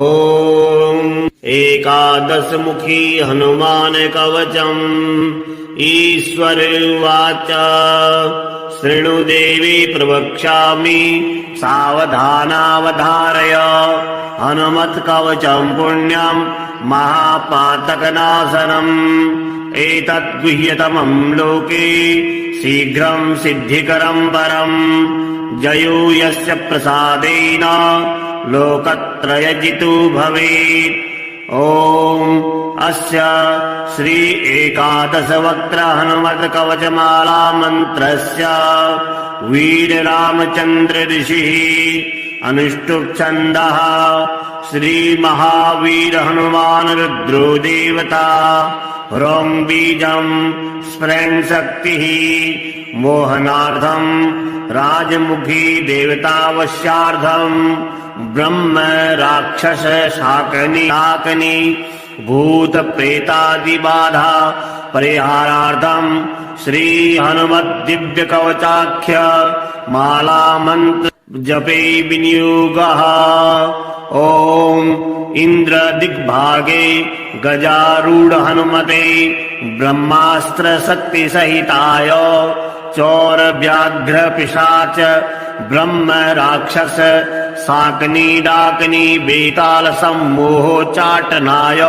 ॐ एकादशमुखी हनुमान कवचम्। ईश्वर उवाच शृणु देवी प्रवक्ष्यामि सावधानावधारय। हनुमत्कवचम् पुण्यम् महापातकनाशनम्। एतद्गुह्यतमम् लोके शीघ्रम् सिद्धिकरम् परम्। जयो यस्य प्रसादेन लोकत्रयजितो भवेत्। ॐ अस्य श्री एकादशवक्त्र हनुमत्कवचमाला मन्त्रस्य वीररामचन्द्र ऋषिः अनुष्टुप् छन्दः। श्रीमहावीर हनुमान् रुद्रो देवता। ह्रौं बीजम् स्फुरन् शक्तिः। मोहनार्थम् राजमुखी देवतावश्यार्थम्। ब्रह्म राक्षस शाकनी भूत प्रेतादिबाधा परिहारार्थम् श्री हनुमत् दिव्य कवचाख्य माला मंत्र जपे विनियोगः। ॐ इंद्र दिग्भागे गजारूढ़ हनुमते ब्रह्मास्त्र शक्ति सहिताय। चौर व्याघ्र पिशाच ब्रह्म राक्षस शाकनी डाकनी बेताल सम्मोहोच्चाटनाय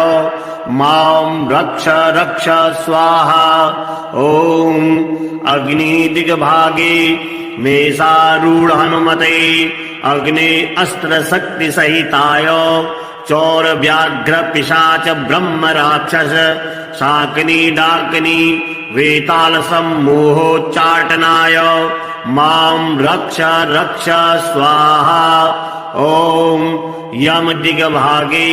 मां रक्ष रक्ष स्वाहा। ॐ अग्नि दिग्भागे मेषारूढ़ हनुमते अग्नि अस्त्र शक्ति सहिताय। चौर व्याघ्र पिशाच ब्रह्म राक्षस शाकनी डाकनी वेताल सम्मोहोच्चाटनाय मां रक्ष रक्ष स्वाहा। ॐ यम दिग्भागे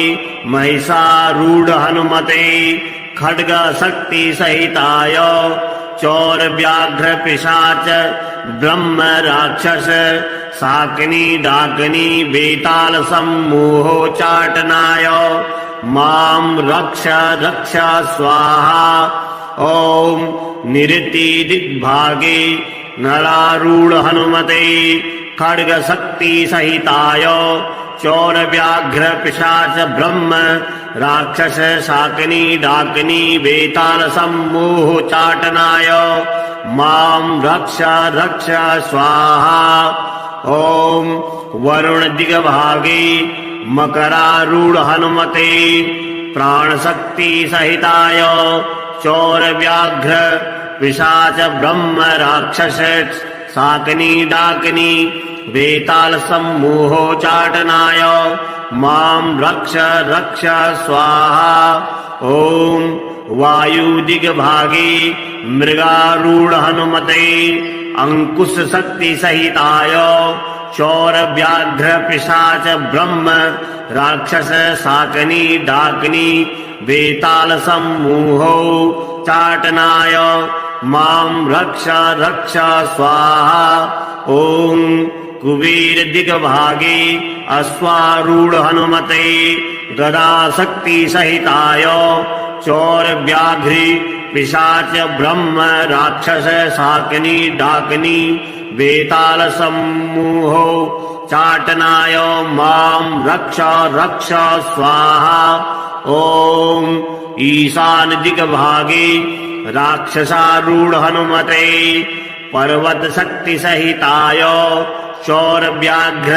महिषारूढ़ हनुमते खड्ग शक्ति सहिताय। चौर व्याघ्र पिशाच ब्रह्म राक्षस शाकनी डाकनी बेताल सम्मोहोच्चाटनाय मां रक्ष रक्ष स्वाहा। ॐ निरति दिग्भागे नरारूढ़ हनुमते खड्ग शक्ति सहिताय। चौर व्याघ्र पिशाच ब्रह्म राक्षस शाकनी डाकनी बेताल सम्मोहोच्चाटनाय मां रक्ष रक्ष स्वाहा। ॐ वरुण दिग्भागे मकरारूढ़ हनुमते प्राण शक्ति सहिताय। चौर व्याघ्र पिशाच ब्रह्म राक्षस शाकनी डाकनी बेताल सम्मोहोच्चाटनाय मां रक्ष रक्ष स्वाहा। ॐ वायु दिग्भागे मृगारूढ़ हनुमते अंकुश शक्ति सहिताय। चौर व्याघ्र पिशाच ब्रह्म राक्षस शाकनी डाकनी बेताल सम्मोहोच्चाटनाय मां रक्ष रक्ष स्वाहा। ॐ कुबेर दिग्भागे अश्वारूढ़ हनुमते गदा शक्ति सहिताय। चौर व्याघ्री पिशाच ब्रह्म राक्षस शाकनी डाकनी बेताल सम्मोहोच्चाटनाय मां रक्ष रक्ष स्वाहा। ॐ ईशान दिग्भागे राक्षसारूढ़ हनुमते पर्वत शक्ति सहिताय। चौर व्याघ्र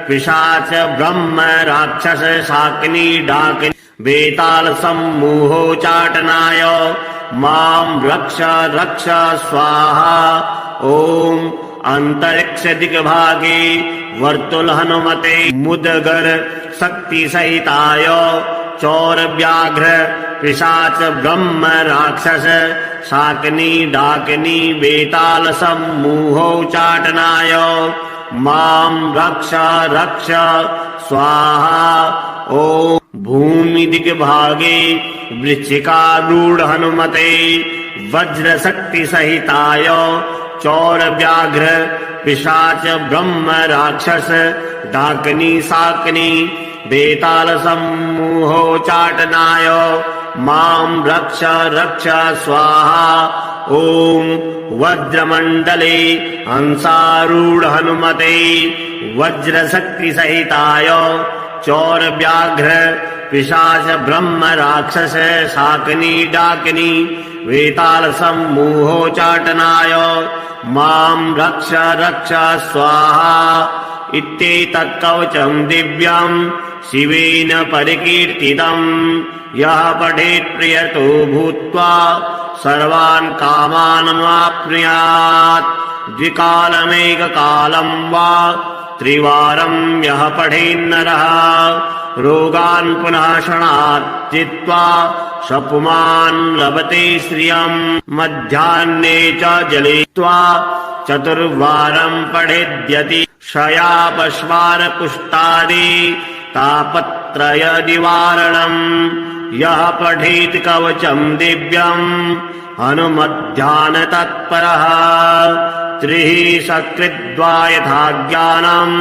पिशाच ब्रह्म राक्षस शाकनी डाकनी बेताल सम्मोहोच्चाटनाय मां रक्ष रक्ष स्वाहा। ॐ अंतरिक्ष दिग्भागे वर्तुल हनुमते मुदगर शक्ति सहिताय। चौर व्याघ्र पिशाच ब्रह्म राक्षस शाकनी डाकनी बेताल सम्मोहोच्चाटनाय मां रक्ष रक्ष स्वाहा। ॐ भूमि दिग्भागे वृश्चिकारूढ़ हनुमते वज्र शक्ति सहिताय। चौर व्याघ्र पिशाच ब्रह्म राक्षस डाकनी शाकनी बेताल सम्मोहोच्चाटनाय मां रक्ष रक्ष स्वाहा। ॐ वज्रमण्डले हंसारूढ़ हनुमते वज्र शक्ति सहिताय चोर व्याघ्र पिशाच ब्रह्म राक्षस शाकनी डाकिनी वेताल सम्मूहोच्चाटनाय मां रक्ष रक्ष स्वाहा इत्येतत् कवचं दिव्यं शिवेन परिकीर्तितं यः पठेत् प्रियतो भूत्वा सर्वान् कामानमाप्नुयात् द्विकालमेककालं वा त्रिवारं यः पठेन्नरः रोगान् पुनः क्षणात् जित्वा सपुमान् लभते श्रियम् मध्याह्ने च जलित्वा चतुर्वारं पठेद्यति क्षयापश्वारकुष्ठादि तापत्रय निवारणम् यः पठेत् कवचं दिव्यम् हनुमध्यान तत्परः त्रिः सकृद्वा यथा ज्ञानम्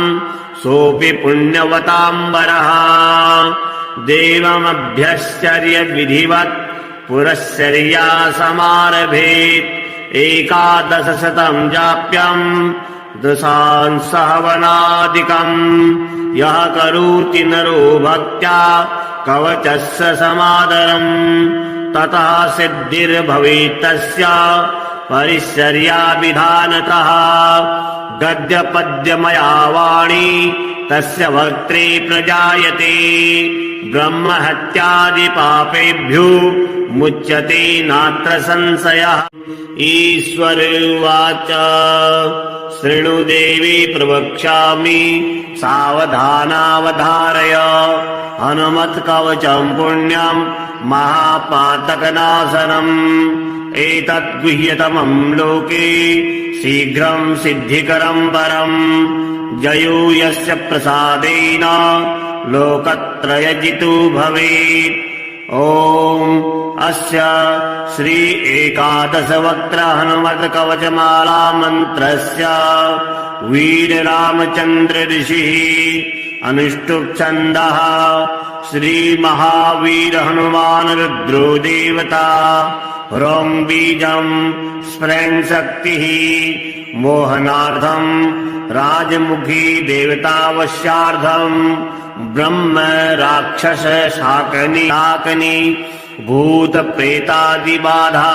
सोऽपि पुण्यवताम्बरः देवमभ्यश्चर्य विधिवत् पुरश्चर्या समारभेत् एकादशशतं जाप्यम् दशांसहवनादिकम् यः करोति नरो भक्त्या कवचस्य समादरम् ततः सिद्धिर्भवेत् तस्य परिचर्या विधानतः गद्यपद्यमया वाणी तस्य वक्त्रे प्रजायते ब्रह्महत्यादि पापेभ्यो मुच्यते नात्र संशयः ईश्वर उवाच शृणु देवी प्रवक्ष्यामि सावधानावधारय हनुमत्कवचं पुण्यं महापातकनाशनम् एतत् गुह्यतमं लोके शीघ्रं सिद्धिकरं परम् जयो यस्य प्रसादेन लोकत्रयजितो भवेत् ॐ अस्य श्री एकादशवक्त्र हनुमत्कवचमाला मन्त्रस्य वीररामचन्द्र ऋषिः अनुष्टुप् छन्दः श्रीमहावीर हनुमान् रुद्रो देवता ह्रौं बीजं स्फुरन् शक्तिः मोहनार्थं राजमुखी देवतावश्यार्थं ब्रह्म राक्षस शाकनी भूत प्रेतादि बाधा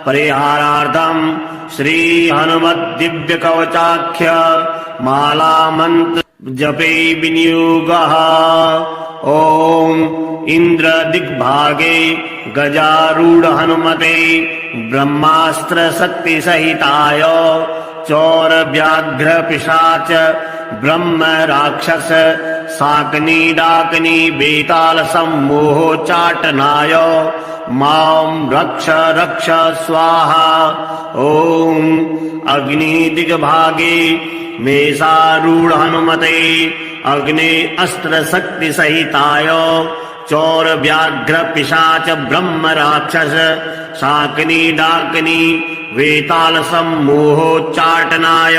परिहारार्थं श्री हनुमत् दिव्य कवचाख्य माला मंत्र जपे विनियोगः ॐ इंद्र दिग्भागे गजारूढ़ हनुमते ब्रह्मास्त्र शक्ति सहिताय चौर व्याघ्र पिशाच ब्रह्म राक्षस शाकनी डाकनी बेताल सम्मोहोच्चाटनाय मां रक्ष रक्ष स्वाहा ॐ अग्नि दिग्भागे मेषारूढ़ हनुमते अग्नि अस्त्र शक्ति सहिताय चौर व्याघ्र पिशाच ब्रह्म राक्षस शाकनी डाकनी वेताल सम्मोहोच्चाटनाय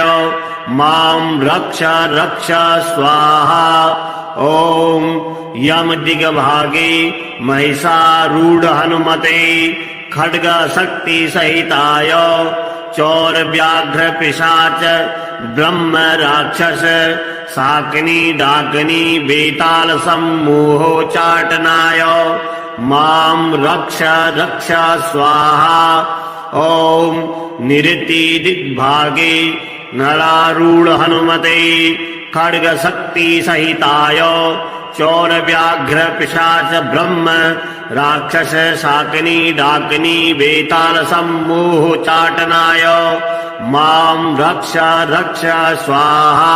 मां रक्ष रक्ष स्वाहा ॐ यम दिग्भागे महिषारूढ़ हनुमते खड्ग शक्ति सहिताय चौर व्याघ्र पिशाच ब्रह्म राक्षस शाकनी डाकनी बेताल सम्मोहोच्चाटनाय मां रक्ष रक्ष स्वाहा ॐ निरति दिग्भागे नरारूढ़ हनुमते खड्ग शक्ति सहिताय चौर व्याघ्र पिशाच ब्रह्म राक्षस शाकनी डाकनी बेताल सम्मोहोच्चाटनाय मां रक्ष रक्ष स्वाहा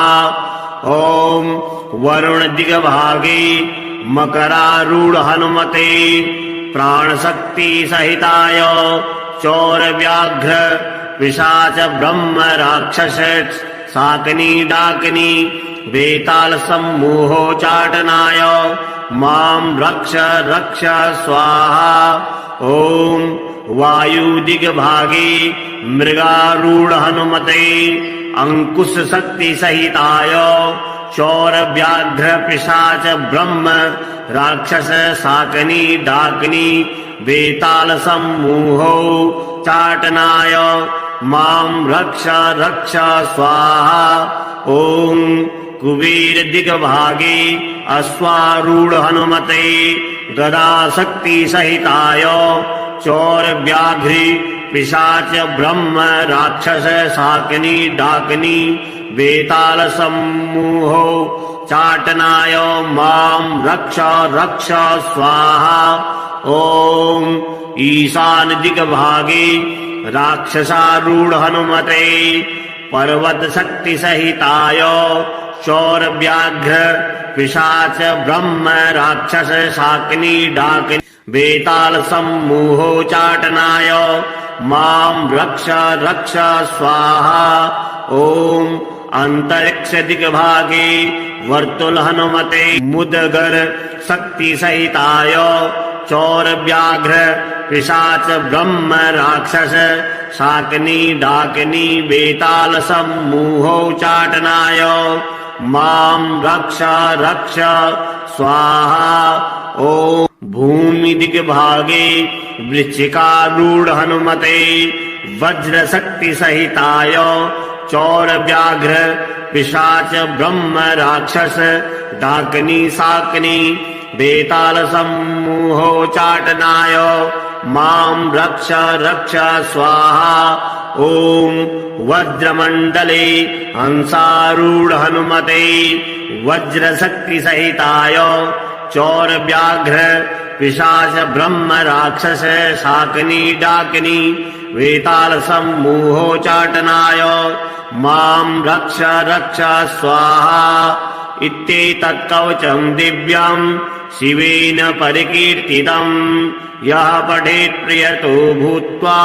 ॐ वरुण दिग्भागे मकरारूढ़ हनुमते प्राण शक्ति सहिताय चौर व्याघ्र पिशाच ब्रह्म राक्षस शाकनी डाकनी बेताल सम्मोहोच्चाटनाय मां रक्ष रक्ष स्वाहा ॐ वायु दिग्भागे मृगारूढ़ हनुमते अंकुश शक्ति सहिताय चौर व्याघ्र पिशाच ब्रह्म राक्षस शाकनी डाकनी बेताल सम्मोहोच्चाटनाय मां रक्ष रक्ष स्वाहा ॐ कुबेर दिग्भागे अश्वारूढ़ हनुमते गदा शक्ति सहिताय चौर व्याघ्री पिशाच ब्रह्म राक्षस शाकिनी डाकिनी बेताल समूहो चाटनाय मां रक्ष रक्ष स्वाहा। ओम ईशान दिग्भागे राक्षसारूढ़ हनुमते पर्वत शक्ति सहिताय चौर व्याघ्र पिशाच ब्रह्म राक्षस शाकिनी डाकिनी बेताल समूहो चाटनाय मां रक्ष रक्ष स्वाहा। ओम अंतरिक्ष दिग्भागे वर्तुल हनुमते मुदगर शक्ति सहिताय चौर व्याघ्र पिशाच ब्रह्म राक्षस शाकिनी डाकिनी बेताल समूहो चाटनाय मां रक्ष रक्ष स्वाहा। ओम भूमि दिग्भागे वृश्चिकारूढ़ हनुमते वज्र शक्ति सहिताय चौर व्याघ्र पिशाच ब्रह्म राक्षस डाकिनी शाकिनी बेताल समूहो चाटनाय मां रक्ष रक्ष स्वाहा। ओम वज्रमंडले हंसारूढ़ हनुमते वज्र शक्ति सहिताय चौर व्याघ्र पिशाच ब्रह्म राक्षस शाकिनी डाकिनी बेताल समूहो चाटनाय मां रक्ष रक्ष स्वाहा। इत्येतत् कवचं दिव्यं शिवेन परिकीर्तितं यः पठेत् प्रियतो भूत्वा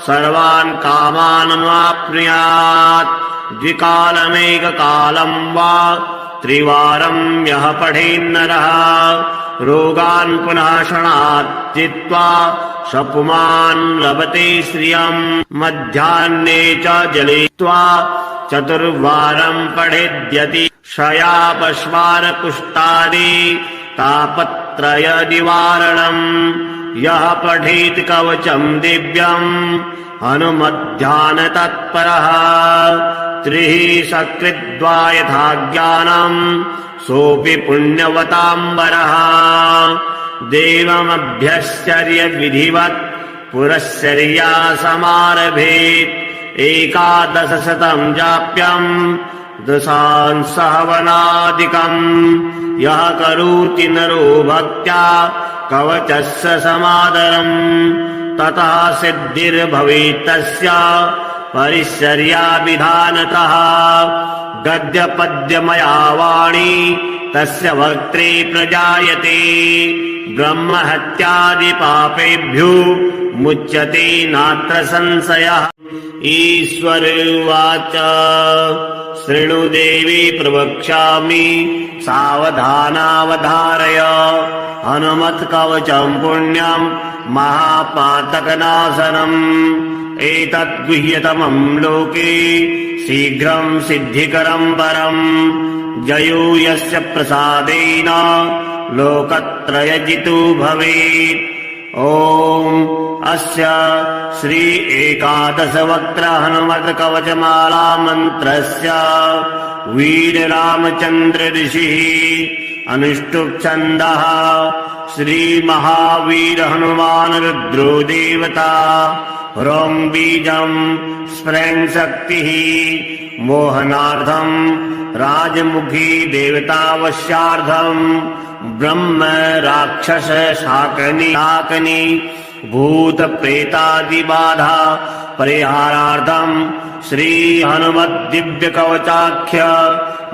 सर्वान् कामानमाप्नुयात्। द्विकालमेककालं वा त्रिवारं यः पठेन्नरः रोगान् पुनः क्षणात् जित्वा शपुमान् लभते श्रियम्। मध्याह्ने च जलित्वा चतुर्वारं पठेद्यति क्षयापश्वार कुष्ठादि तापत्रय निवारणम्। यः पठेत् कवचं दिव्यं हनुमध्यान तत्परः त्रिः सकृद्वा यथा ज्ञानम् सोऽपि पुण्यवताम्बरः। देवमभ्यश्चर्य विधिवत् पुरश्चर्या समारभेत् एकादशशतं जाप्यम् दशांसहवनादिकम्। यः करोति नरो भक्त्या कवचस्य समादरम् ततः सिद्धिर्भवेत् तस्य परिचर्या विधानतः। गद्यपद्यमया वाणी तस्य वक्त्रे प्रजायते ब्रह्महत्यादि पापेभ्यो मुच्यते नात्र संशयः। ईश्वर उवाच शृणु देवी प्रवक्ष्यामि सावधानावधारय हनुमत्कवचं पुण्यं महापातकनाशनम्। एतत् गुह्यतमं लोके शीघ्रं सिद्धिकरं परम् जयो यस्य प्रसादेन लोकत्रयजितो भवेत्। ओम अस्य श्री एकादशवक्त्र हनुमत्कवचमाला मन्त्रस्य वीररामचन्द्र ऋषिः अनुष्टुप् छन्दः श्री महावीर हनुमान रुद्रो देवता ह्रौं बीजं स्फ्रें शक्तिः मोहनार्थं राजमुखी देवतावश्यार्थं ब्रह्म राक्षस शाकनी भूत प्रेतादि बाधा परिहारार्थं श्री हनुमत् दिव्य कवचाख्य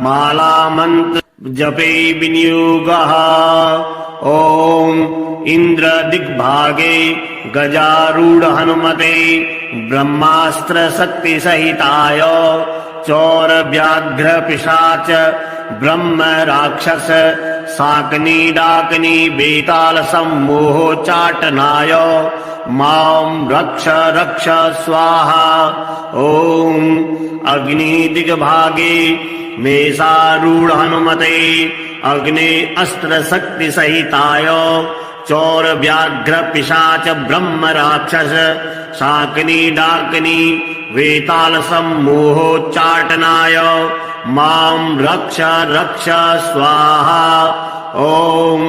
माला मंत्र जपे विनियोगः। ओम इंद्र दिग्भागे गजारूढ़ हनुमते ब्रह्मास्त्र शक्ति सहिताय चौर व्याघ्र पिशाच ब्रह्म राक्षस शाकनी डाकनी बेताल सम्मोहोच्चाटनाय मां रक्ष रक्ष स्वाहा। ओम अग्नि दिग्भागे मेषारूढ़ हनुमते अग्नि अस्त्र शक्ति सहिताय चौर व्याघ्र पिशाच ब्रह्म राक्षस शाकनी डाकनी वेताल सम्मोहोच्चाटनाय मां रक्ष रक्ष स्वाहा। ॐ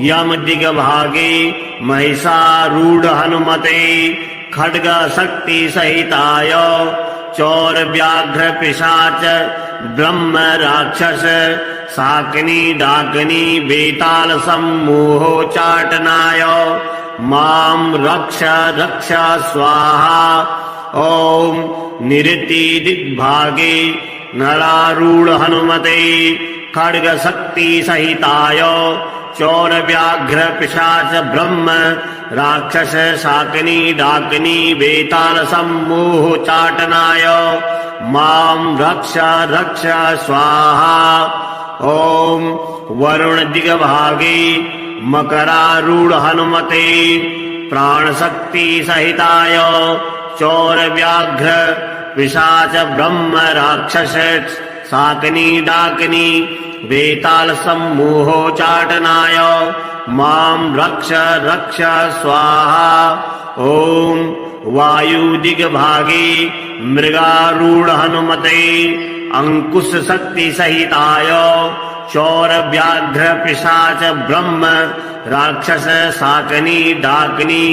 यम दिग्भागे महिषारूढ हनुमते खड्ग शक्ति सहिताय चौर व्याघ्र पिशाच ब्रह्म राक्षस शाकिनी डाकिनी बेताल सम्मोहोच्चाटनाय मां रक्ष रक्ष स्वाहा। ॐ निरति दिग्भागे नरारूढ हनुमते खड्ग शक्ति सहिताय चौर व्याघ्र पिशाच ब्रह्म राक्षस शाकिनी डाकिनी बेताल सम्मोहोच्चाटनाय मां रक्ष रक्ष स्वाहा। ॐ वरुण दिग्भागे मकरारूढ हनुमते प्राण शक्ति सहिताय चौर व्याघ्र पिशाच ब्रह्म राक्षस शाकिनी डाकिनी बेताल सम्मोहोच्चाटनाय मां रक्ष रक्ष स्वाहा। ॐ वायु दिग्भागे मृगारूढ हनुमते अंकुश शक्ति सहिताय चौर व्याघ्र पिशाच ब्रह्म राक्षस शाकिनी डाकिनी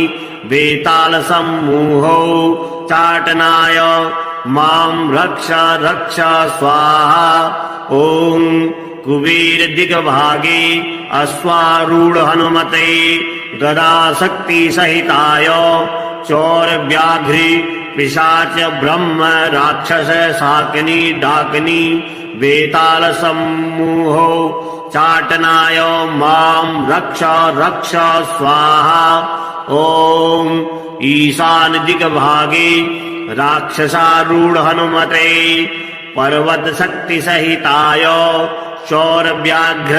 बेताल सम्मोहोच्चाटनाय मां रक्ष रक्ष स्वाहा। ॐ कुबेर दिग्भागे अश्वारूढ हनुमते गदा शक्ति सहिताय चौर व्याघ्री पिशाच ब्रह्म राक्षस शाकिनी डाकिनी बेताल सम्मोहोच्चाटनाय मां रक्ष रक्ष स्वाहा। ॐ ईशान दिग्भागे राक्षसारूढ हनुमते पर्वत शक्ति सहिताय चौर व्याघ्र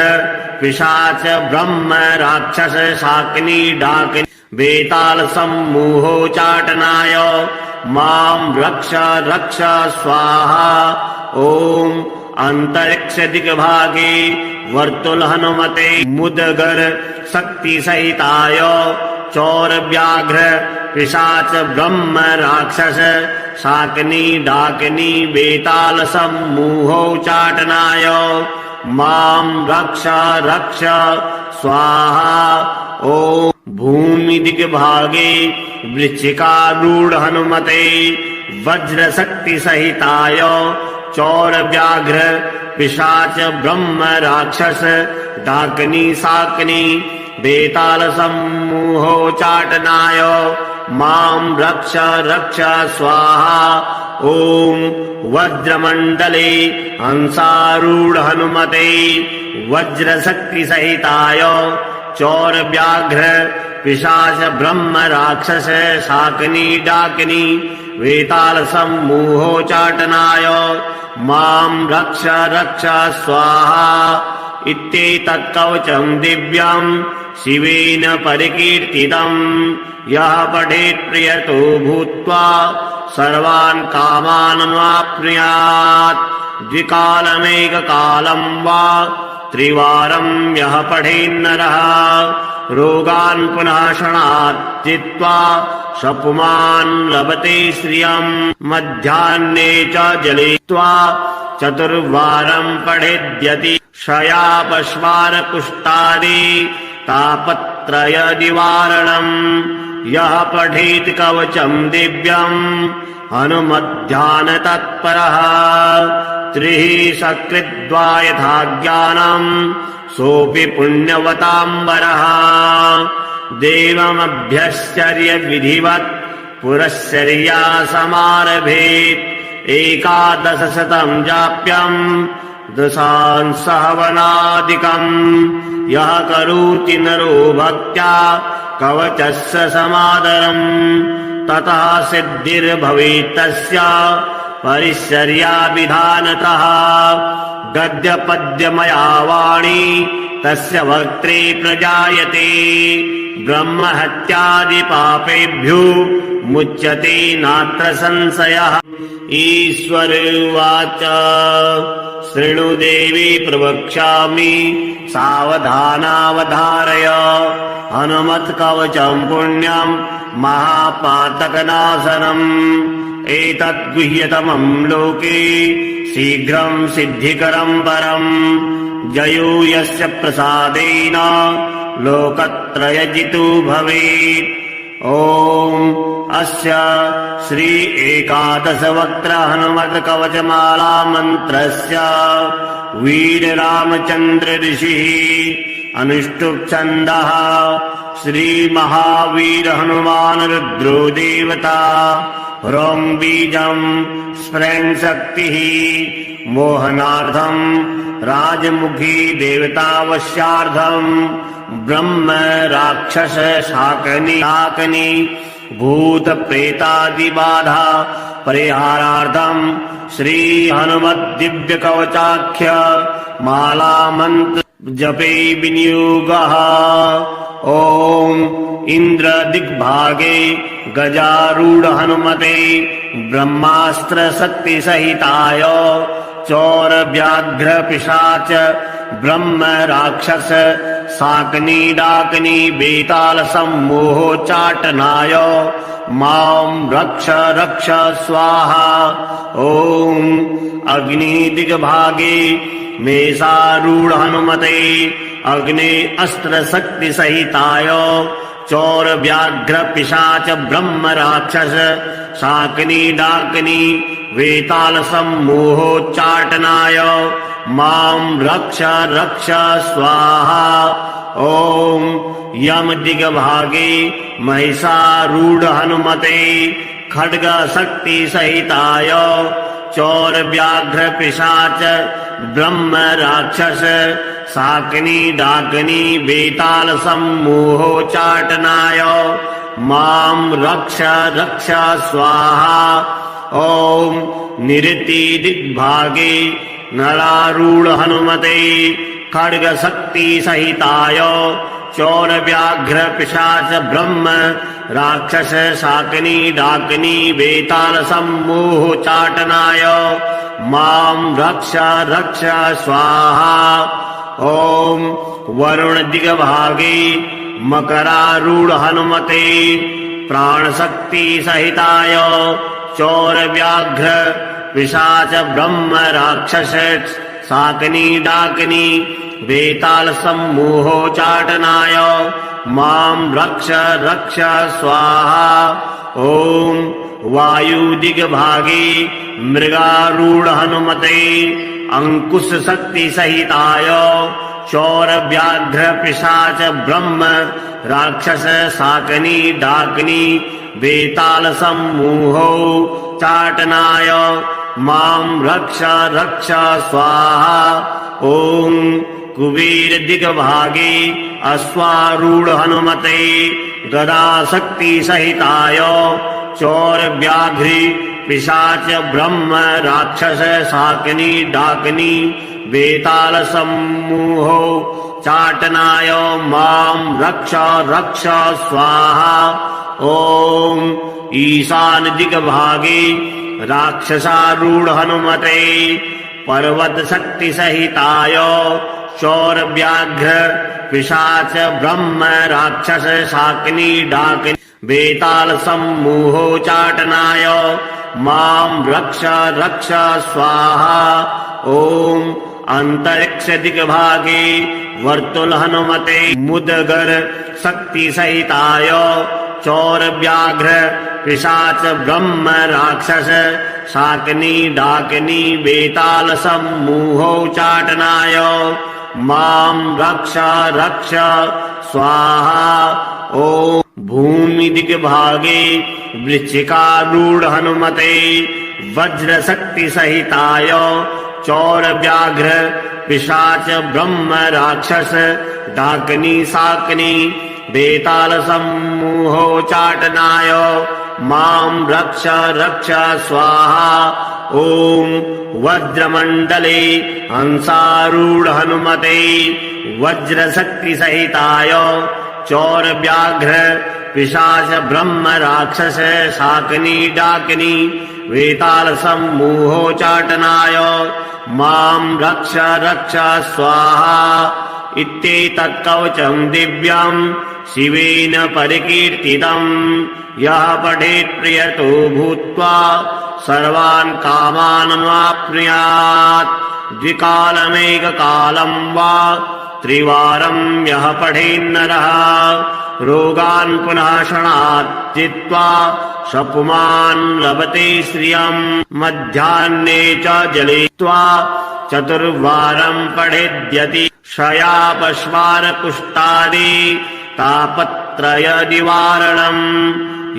पिशाच ब्रह्म राक्षस शाकिनी डाकिनी बेताल सम्मोहोच्चाटनाय मां रक्ष रक्ष स्वाहा। ॐ अंतरिक्ष दिग्भागे वर्तुल हनुमते मुदगर शक्ति सहिताय चौर व्याघ्र पिशाच ब्रह्म राक्षस शाकिनी डाकिनी बेताल सम्मोहोच्चाटनाय मां रक्ष रक्ष स्वाहा। ॐ भूमि दिग्भागे वृश्चिकारूढ हनुमते वज्र शक्ति सहिताय चौर व्याघ्र पिशाच ब्रह्म राक्षस डाकिनी शाकिनी बेताल सम्मोहोच्चाटनाय मां रक्ष रक्ष स्वाहा। ॐ वज्रमण्डले हंसारूढ हनुमते वज्र शक्ति सहिताय चौर व्याघ्र पिशाच ब्रह्म राक्षस शाकिनी डाकिनी बेताल सम्मोहोच्चाटनाय मां रक्ष रक्ष स्वाहा। इत्येतत् कवचं दिव्यं शिवेन परिकीर्तितं यः पठेत् प्रियतो भूत्वा सर्वान् कामानवाप्नुयात्। द्विकालमेककालं वा त्रिवारं यः पठेन्नरः रोगान् पुनः क्षणात् जित्वा सपुमान् लभते श्रियम्। मध्याह्ने च जलित्वा चतुर्वारं पठेद्यति क्षयापश्वार कुष्ठादि तापत्रय निवारणम्। यः पठेत् कवचं दिव्यम् हनुमध्यान तत्परः त्रिः सकृद्वा यथा ज्ञानम् सोऽपि पुण्यवताम्बरः। देवमभ्यश्चर्य विधिवत् पुरश्चर्या समारभेत् एकादशशतं जाप्यम् दशांसहवनादिकम्। यः करोति नरो भक्त्या कवचस्य समादरम् ततः सिद्धिर्भवेत् तस्य परिचर्या विधानतः। गद्यपद्यमया वाणी तस्य वक्त्रे प्रजायते ब्रह्महत्यादि पापेभ्यो मुच्यते नात्र संशयः। ईश्वर उवाच शृणु देवी प्रवक्ष्यामि सावधानावधारय हनुमत्कवचं पुण्यं महापातकनाशनम्। एतद्गुह्यतमम् लोके शीघ्रम् सिद्धिकरम् परम् जयो यस्य प्रसादेन लोकत्रयजितो भवेत्। ॐ अस्य श्री एकादशवक्त्र हनुमत् कवचमाला मन्त्रस्य वीररामचन्द्र ऋषिः अनुष्टुप् छन्दः श्री महावीर हनुमान रुद्रो देवता ह्रौं बीजं स्फ्रें शक्तिः मोहनार्थं राजमुखी देवता वश्यार्थं ब्रह्म राक्षस शाकनी भूत प्रेतादि बाधा परिहारार्थं श्री हनुमत् दिव्य कवचाख्य माला मंत्र जपे विनियोगः। ॐ इंद्र दिग्भागे गजारूढ़ हनुमते ब्रह्मास्त्र शक्ति सहिताय चौर व्याघ्र पिशाच ब्रह्म राक्षस शाकनी डाकनी बेताल सम्मोहोच्चाटनाय मां रक्ष रक्ष स्वाहा। ॐ अग्नि दिग्भागे मेषारूढ़ हनुमते अग्ने अस्त्र शक्ति सहिताय चौर व्याघ्र पिशाच ब्रह्म राक्षस शाकनी डाकनी वेताल सम्मोहोच्चाटनाय मां रक्ष रक्ष स्वाहा। ॐ यम दिग्भागे महिषारूढ़ हनुमते खड्ग शक्ति सहिताय चौर व्याघ्र पिशाच ब्रह्म राक्षस शाकनी डाकनी बेताल सम्मोहोच्चाटनाय मां रक्ष रक्ष स्वाहा। ॐ निरति दिग्भागे नरारूढ़ हनुमते खड्ग शक्ति सहिताय चौर व्याघ्र पिशाच ब्रह्म राक्षस शाकनी डाकनी बेताल सम्मोहोच्चाटनाय मां रक्ष रक्ष स्वाहा। ॐ वरुण दिग्भागे मकरारूढ़ हनुमते प्राण शक्ति सहिताय चौर व्याघ्र पिशाच ब्रह्म राक्षस शाकनी डाकनी बेताल सम्मोहोच्चाटनाय मां रक्ष रक्ष स्वाहा। ॐ वायु दिग्भागे मृगारूढ़ हनुमते अंकुश शक्ति सहिताय चौर व्याघ्र पिशाच ब्रह्म राक्षस शाकनी डाकनी बेताल सम्मोहोच्चाटनाय मां रक्ष रक्ष स्वाहा। ॐ कुबेर दिग्भागे अश्वारूढ़ हनुमते गदा शक्ति सहिताय चौर व्याघ्री पिशाच ब्रह्म राक्षस शाकनी डाकनी बेताल सम्मोहोच्चाटनाय मां रक्ष रक्ष स्वाहा। ॐ ईशान दिग्भागे राक्षसारूढ़ हनुमते पर्वत शक्ति सहिताय चौर व्याघ्र पिशाच ब्रह्म राक्षस शाकनी डाकनी बेताल सम्मोहोच्चाटनाय मां रक्ष रक्ष स्वाहा। ॐ अंतरिक्ष दिग्भागे वर्तुल हनुमते मुदगर शक्ति सहिताय चौर व्याघ्र पिशाच ब्रह्म राक्षस शाकनी डाकनी बेताल सम्मोहोच्चाटनाय मां रक्ष रक्ष स्वाहा। ॐ भूमि दिग्भागे वृश्चिकारूढ़ हनुमते वज्र शक्ति सहिताय चौर व्याघ्र पिशाच ब्रह्म राक्षस डाकनी शाकनी बेताल सम्मोहोच्चाटनाय मां रक्ष रक्ष स्वाहा। ॐ वज्रमण्डले हंसारूढ़ हनुमते वज्र शक्ति सहिताय चौर व्याघ्र पिशाच ब्रह्म राक्षस शाकनी डाकनी वेताल सम्मोहोच्चाटनाय मां रक्ष रक्ष स्वाहा। इत्येतत् कवचं दिव्यं शिवेन परिकीर्तितम् यः पठेत् प्रियतो भूत्वा सर्वान् कामानवाप्नुयात् द्विकालमेककालम् वा त्रिवारम् यः पठेन्नरः रोगान् पुनः क्षणात् जित्वा सपुमान् लभते श्रियम् मध्याह्ने च जलित्वा चतुर्वारम् पठेद्यति क्षयापश्वारकुष्ठादि तापत्रय निवारणम्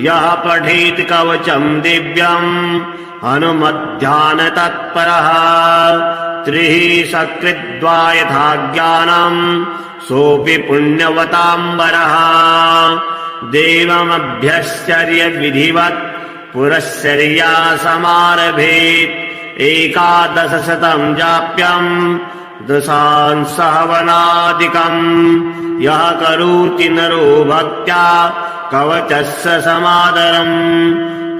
यः पठेत् कवचम् दिव्यम् हनुमध्यान तत्परः त्रिः सकृद्वा यथा ज्ञानम् सोऽपि पुण्यवताम्बरः देवमभ्यश्चर्य विधिवत् पुरश्चर्या समारभेत् एकादशशतम् जाप्यम् दशांसहवनादिकम् यः करोति नरो भक्त्या कवचस्य समादरम्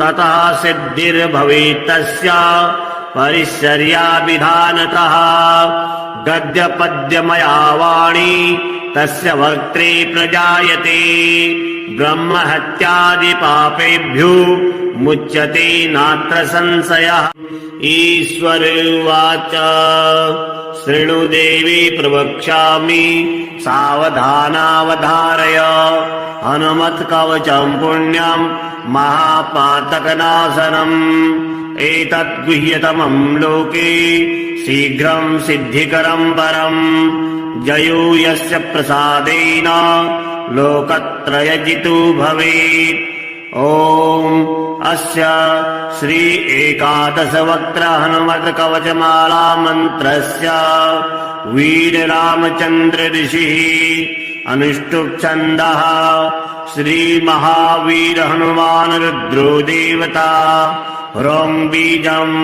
ततः सिद्धिर्भवेत् तस्य परिचर्या विधानतः गद्यपद्यमया वाणी तस्य वक्त्रे प्रजायते ब्रह्महत्यादि पापेभ्यो मुच्यते नात्र संशयः ईश्वर उवाच शृणु देवी प्रवक्ष्यामि सावधानावधारय हनुमत्कवचम् पुण्यम् महापातकनाशनम् एतद्गुह्यतमम् लोके शीघ्रम् सिद्धिकरम् परम् जयो यस्य प्रसादेन लोकत्रयजितो भवेत् ॐ अस्य श्री एकादशवक्त्र हनुमत्कवचमाला मन्त्रस्य वीररामचन्द्र ऋषिः अनुष्टुप् छन्दः श्रीमहावीर हनुमान् रुद्रो देवता ह्रौं बीजम्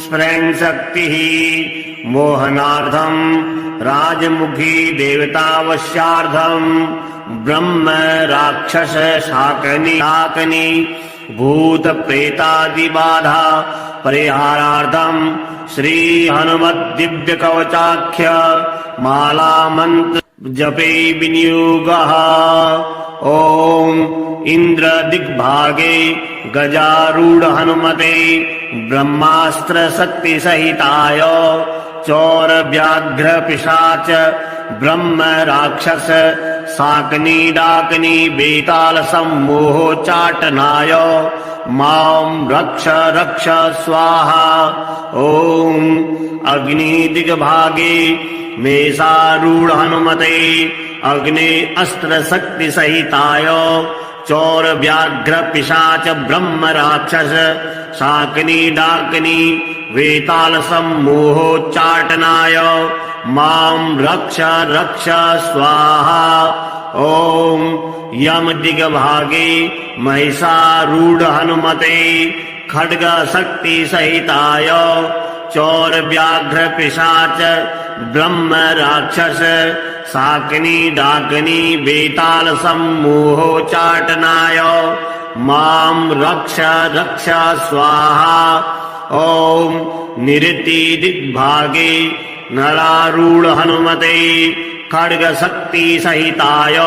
स्फुरन् शक्तिः मोहनार्थम् राजमुखी देवतावश्यार्थम् ब्रह्म राक्षस शाकनी भूत प्रेतादिबाधा परिहारार्थम् श्री हनुमत् दिव्य कवचाख्य माला मंत्र जपे विनियोगः। ओम इंद्र दिग्भागे गजारूढ़ हनुमते ब्रह्मास्त्र शक्ति सहिताय चौर व्याघ्र पिशाच ब्रह्म राक्षस साकनी डाकनी बेताल सम्मोहोच्चाटनाय मां रक्ष रक्ष स्वाहा। ओम अग्नि दिग्भागे मेषारूढ़ हनुमते अग्नि अस्त्र शक्ति सहिताय चौर व्याघ्र पिशाच ब्रह्म राक्षस शाकनी डाकनी वेताल सम्मोहोच्चाटनाय मां रक्ष रक्ष स्वाहा। ओम यम दिग्भागे महिषारूढ़ हनुमते खड्ग शक्ति सहिताय चौर व्याघ्र पिशाच ब्रह्म राक्षस शाकनी डाकनी बेताल सम्मोहोच्चाटनाय मां रक्ष रक्ष स्वाहा। ओम निरति दिग्भागे नरारूढ़ हनुमते खड्ग शक्ति सहिताय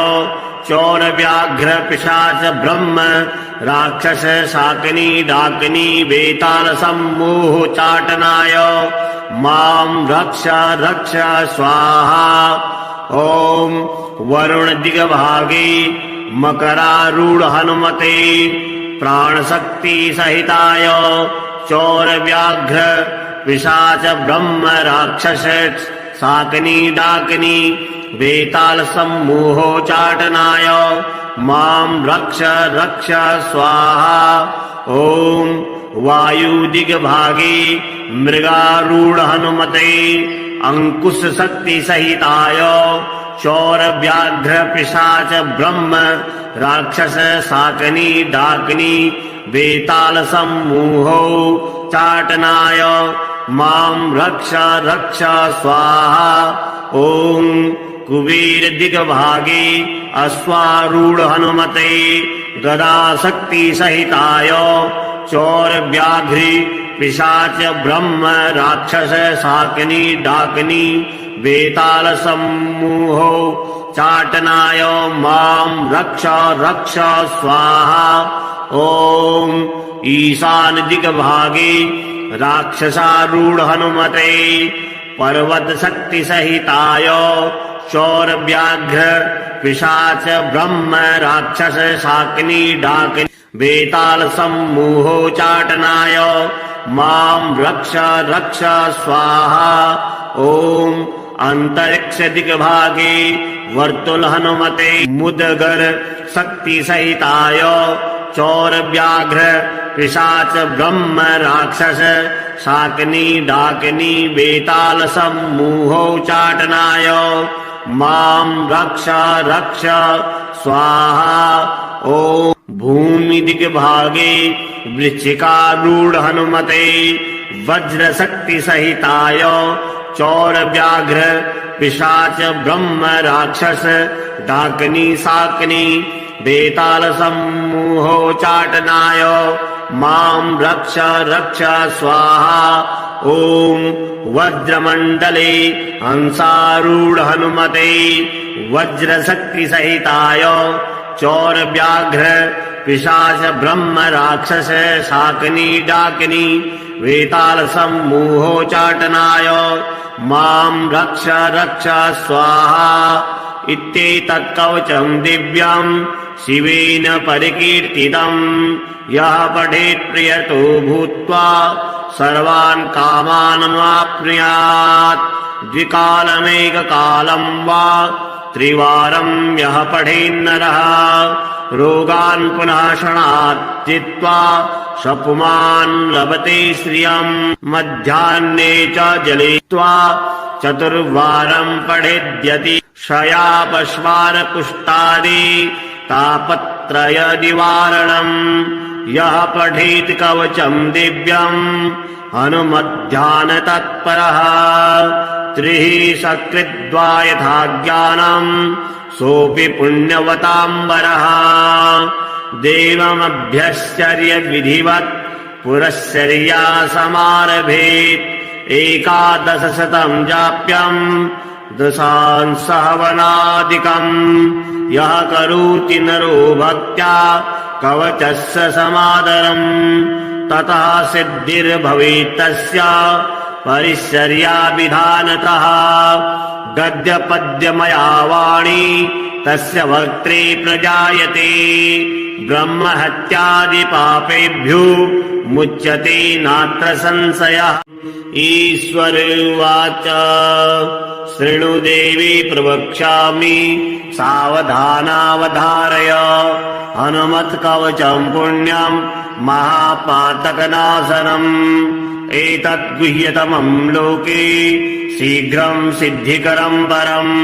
चौर व्याघ्र पिशाच ब्रह्म राक्षस शाकनी डाकनी बेताल सम्मोहोच्चाटनाय मां रक्ष रक्ष स्वाहा। ओम वरुण दिग्भागे मकरारूढ़ हनुमते प्राण शक्ति सहिताय चौर व्याघ्र पिशाच ब्रह्म राक्षस शाकनी डाकनी बेताल सम्मोहोच्चाटनाय मां रक्ष रक्ष स्वाहा। ओम वायु दिग्भागे मृगारूढ़ हनुमते अंकुश शक्ति सहिताय चौर व्याघ्र पिशाच ब्रह्म राक्षस शाकनी डाकनी बेताल सम्मोहोच्चाटनाय मां रक्ष रक्ष स्वाहा। ओम कुबेर दिग्भागे अश्वारूढ़ हनुमते गदा शक्ति सहिताय चौर व्याघ्री पिशाच ब्रह्म राक्षस शाकनी डाकनी बेताल सम्मोहोच्चाटनाय चाटनाय मां रक्ष रक्ष स्वाहा। ॐ ईशान दिग्भागे राक्षसारूढ़ हनुमते पर्वत शक्ति सहिताय चौरव्याघ्र पिशाच ब्रह्म राक्षस शाकिनी डाकिनी बेताल समूहोच्चाटनाय मां रक्ष रक्ष स्वाहा। ॐ अंतरिक्ष दिग्भागे वर्तुल हनुमते मुदगर शक्ति सहिताय चौरव्याघ्र पिशाच ब्रह्म राक्षस शाकिनी डाकिनी बेताल समूहोच्चाटनाय मां रक्ष रक्ष स्वाहा। ॐ भूमि दिग्भागे वृश्चिकारूढ़ हनुमते वज्र शक्ति सहिताय चौरव्याघ्र पिशाच ब्रह्म राक्षस डाकिनी शाकिनी बेताल समूहोच्चाटनाय मां रक्ष रक्ष स्वाहा। ॐ वज्रमण्डले हंसारूढ़ हनुमते वज्र शक्ति सहिताय चौरव्याघ्र पिशाच ब्रह्म राक्षस शाकिनी डाकिनी वेताल समूहोच्चाटनाय मां रक्ष रक्ष स्वाहा। इत्येतत् कवचं दिव्यं शिवेन परिकीर्तितं यः पठेत् प्रियतो भूत्वा सर्वान् कामानमाप्नुयात्। द्विकालमेककालं वा त्रिवारं यः पठेन्नरः रोगान् पुनः क्षणात् जित्वा स्वपुमान् लभते श्रियम्। मध्याह्ने च जलित्वा चतुर्वारं पठेद्यति क्षयापश्वार कुष्ठादि तापत्रय निवारणम्। यः पठेत् कवचं दिव्यम् हनुमध्यान तत्परः त्रिः सकृद्वा यथा ज्ञानम् सोऽपि पुण्यवताम्बरः। देवमभ्यश्चर्य विधिवत् पुरश्चर्या समारभेत् एकादशशतं जाप्यम् दशांसहवनादिकम्। यः करोति नरो भक्त्या कवचस्य समादरम् ततः सिद्धिर्भवेत् तस्य परिचर्या विधानतः। गद्यपद्यमया वाणी तस्य वक्त्रे प्रजायते ब्रह्महत्यादि पापेभ्यो मुच्यते नात्र संशयः। ईश्वर उवाच शृणु देवी प्रवक्ष्यामि सावधानावधारय हनुमत्कवचं पुण्यं महापातकनाशनम्। एतत् गुह्यतमं लोके शीघ्रं सिद्धिकरं परम्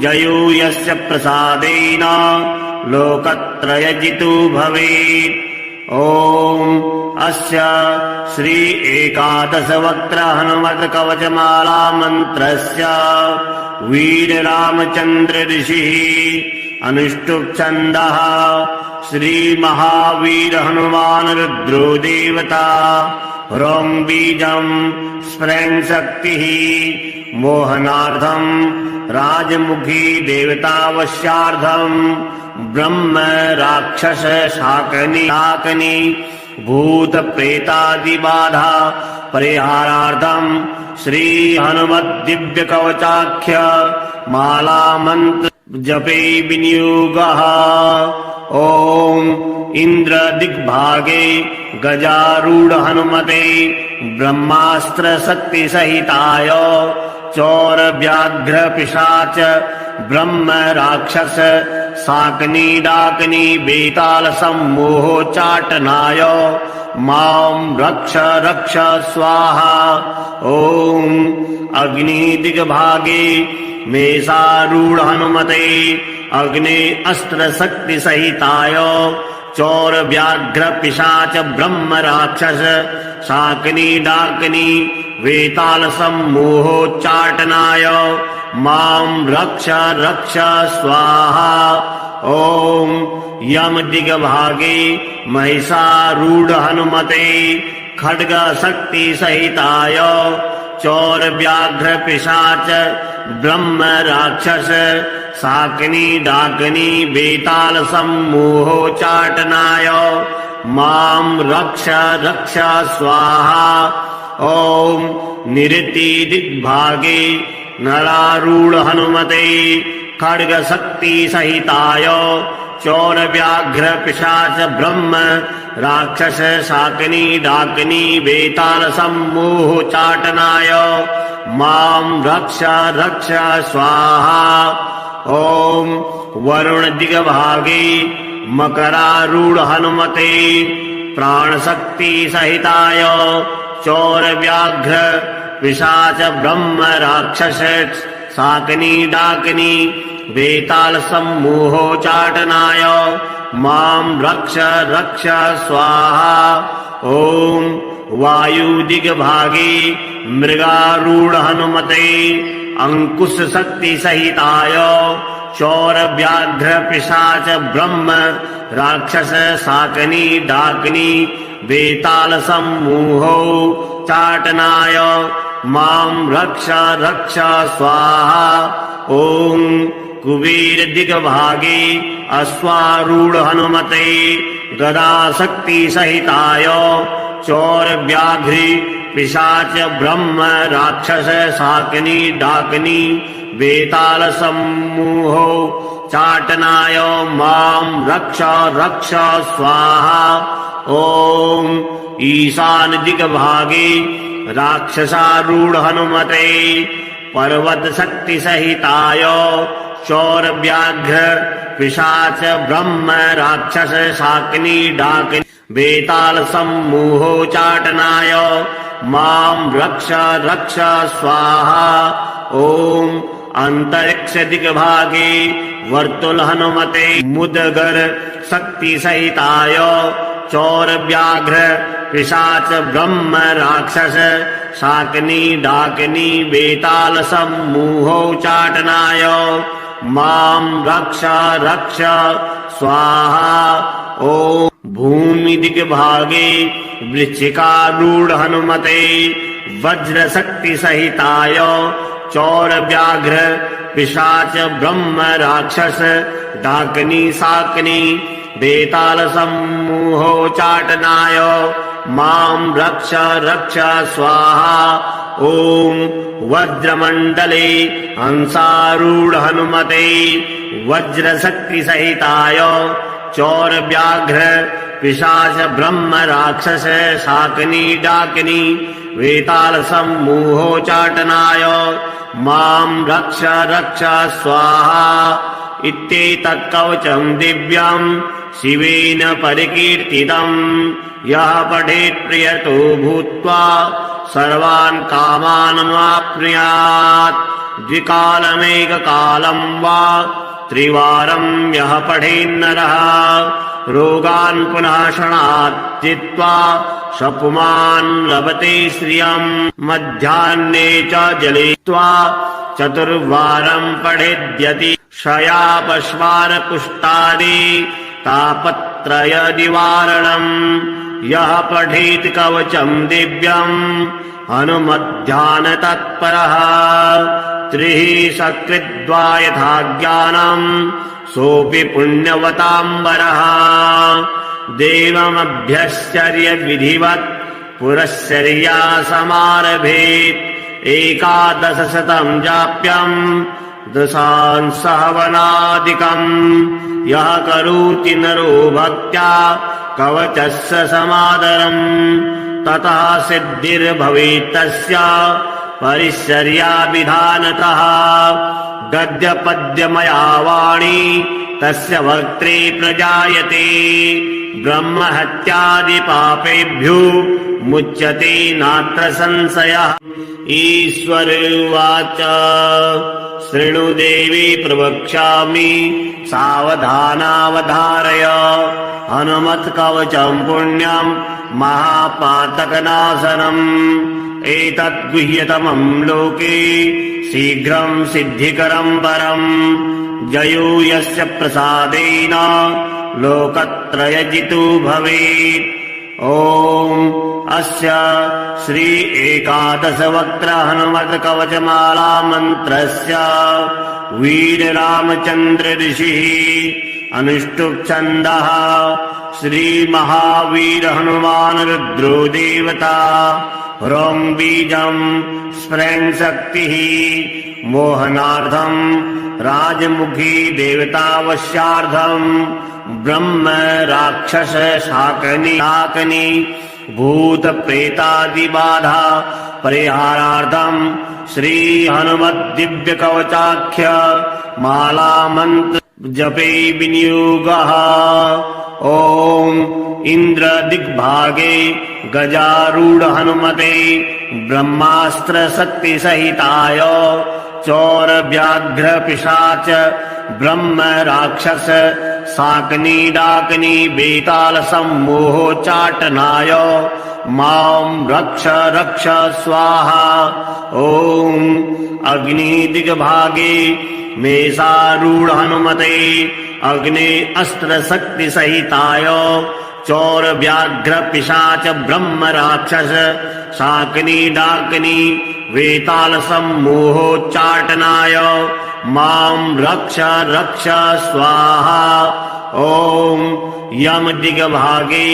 जयो यस्य प्रसादेन लोकत्रयजितो भवेत्। ॐ अस्य श्री एकादशवक्त्र हनुमत्कवचमाला मन्त्रस्य वीररामचन्द्र ऋषिः अनुष्टुप् छन्दः। श्री महावीर हनुमान रुद्रो देवता ह्रौं बीजं स्फुरन् शक्तिः मोहनार्थं राजमुखी देवतावश्यार्थं ब्रह्म राक्षस शाकिनी भूत प्रेतादि बाधा परिहारार्थं श्री हनुमत् दिव्य कवचाख्य माला मंत्र जपे विनियोगः। ॐ इंद्र दिग्भागे गजारूढ़ हनुमते ब्रह्मास्त्र शक्ति सहिताय चौर व्याघ्र पिशाच ब्रह्म राक्षस शाकिनी डाकिनी बेताल समूहोच्चाटनाय मां रक्ष रक्ष स्वाहा। ॐ अग्नि दिग्भागे मेषारूढ़ हनुमते अग्नि अस्त्र शक्ति सहिताय चौर व्याघ्र पिशाच ब्रह्म राक्षस शाकिनी डाकिनी वेताल समूहोच्चाटनाय मां रक्ष रक्ष स्वाहा। ॐ यम दिग्भागे महिषारूढ़ हनुमते खड्ग शक्ति सहिताय चौर व्याघ्र पिशाच ब्रह्म राक्षस शाकिनी डाकिनी बेताल सम्मोहोच्चाटनाय मां रक्ष रक्ष स्वाहा। ॐ निरति दिग्भागे नरारूढ हनुमते खड्ग शक्ति सहिताय चोर व्याघ्र पिशाच ब्रह्म राक्षस शाकिनी डाकिनी बेताल सम्मोहोच्चाटनाय मां रक्ष रक्ष स्वाहा। ॐ वरुण दिग्भागे मकरारूढ हनुमते प्राणशक्ति सहिताय चोर व्याघ्र पिशाच ब्रह्म राक्षस शाकिनी डाकिनी बेताल सम्मोहोच्चाटनाय मां रक्ष रक्ष स्वाहा। ॐ वायुदिग्भागे मृगारूढ हनुमते अंकुश शक्ति सहिताय चोर व्याघ्र पिशाच ब्रह्म राक्षस शाकिनी डाकिनी बेताल सम्मोहोच्चाटनाय मां रक्ष रक्ष स्वाहा। ॐ कुबेर दिग्भागे अश्वारूढ हनुमते गदा शक्ति सहिताय चोर व्याघ्री पिशाच ब्रह्म राक्षस शाकिनी डाकिनी बेताल सम्मोहोच्चाटनाय मां रक्ष रक्ष स्वाहा। ॐ ईशान दिग्भागे राक्षसारूढ हनुमते पर्वत शक्ति सहिताय चोर व्याघ्र पिशाच ब्रह्म राक्षस शाकिनी डाकिनी बेताल सम्मोहोच्चाटनाय मां रक्ष रक्ष स्वाहा। ॐ अंतरिक्ष दिग्भागे वर्तुल हनुमते मुदगर शक्ति सहिताय चोर व्याघ्र पिशाच ब्रह्म राक्षस शाकिनी डाकिनी बेताल सम्मोहोच्चाटनाय मां रक्ष रक्ष स्वाहा। ॐ भूमि दिग्भागे वृश्चिकारूढ हनुमते वज्र शक्ति सहिताय चोर व्याघ्र पिशाच ब्रह्म राक्षस डाकिनी शाकिनी बेताल सम्मोहोच्चाटनाय मां रक्ष रक्ष स्वाहा। ॐ वज्रमण्डले हंसारूढ हनुमते वज्र शक्ति सहिताय चोर व्याघ्र पिशाच ब्रह्म राक्षस शाकिनी डाकिनी बेताल सम्मोहोच्चाटनाय मां रक्ष रक्ष स्वाहा। इत्येतत् कवचं दिव्यं शिवेन परिकीर्तितं यः पठेत् प्रियतो भूत्वा सर्वान् कामानमाप्नुयात्। द्विकालमेककालं वा त्रिवारं यः पठेन्नरः रोगान् पुनः क्षणात् जित्वा सपुमान् लभते श्रियम्। मध्याह्ने च जलित्वा चतुर्वारं पठेद्यति क्षयापश्वार कुष्ठादि तापत्रय निवारणम्। यः पठेत् कवचं दिव्यं हनुमध्यान तत्परः त्रिः सकृद्वा यथा ज्ञानं सोऽपि पुण्यवताम्बरः। देवमभ्यश्चर्य विधिवत् पुरश्चर्या समारभेत् एकादशशतं जाप्यं दशांसहवनादिकम्। यः करोति नरो भक्त्या कवचस्य समादरम् ततः सिद्धिर्भवेत् तस्य परिचर्या विधानतः। गद्यपद्यमया वाणी तस्य वक्त्रे प्रजायते ब्रह्महत्यादि पापेभ्यो मुच्यते नात्र संशयः। ईश्वर उवाच शृणु देवी प्रवक्ष्यामि सावधानावधारय हनुमत्कवचं पुण्यं महापातकनाशनम्। एतत् गुह्यतमं लोके शीघ्रं सिद्धिकरं परम् जयो यस्य प्रसादेन लोकत्रयजितो भवेत्। ॐ अस्य श्री एकादशवक्त्र हनुमत्कवचमाला मन्त्रस्य वीररामचन्द्र ऋषिः अनुष्टुप् छन्दः श्रीमहावीर हनुमान् रुद्रो देवता ह्रौं बीजम् स्फुरन् शक्तिः मोहनार्थम् राजमुखी देवतावश्यार्थम् ब्रह्म राक्षस शाकनी भूत प्रेतादिबाधा परिहारार्थम् श्री हनुमत् दिव्य कवचाख्य माला मंत्र जपे विनियोगः। ओम इंद्र दिग्भागे गजारूढ़ हनुमते ब्रह्मास्त्र शक्ति सहिताय चौर व्याघ्र पिशाच ब्रह्म राक्षस शाकनी डाकनी बेताल सम्मोहोच्चाटनाय मां रक्ष रक्ष स्वाहा। ओम अग्नि दिग्भागे मेषारूढ़ हनुमते अग्नि अस्त्र शक्ति सहिताय चौर व्याघ्र पिशाच ब्रह्म राक्षस शाकनी डाकनी वेताल सम्मोहोच्चाटनाय मां रक्ष रक्ष स्वाहा। ओम यम दिग्भागे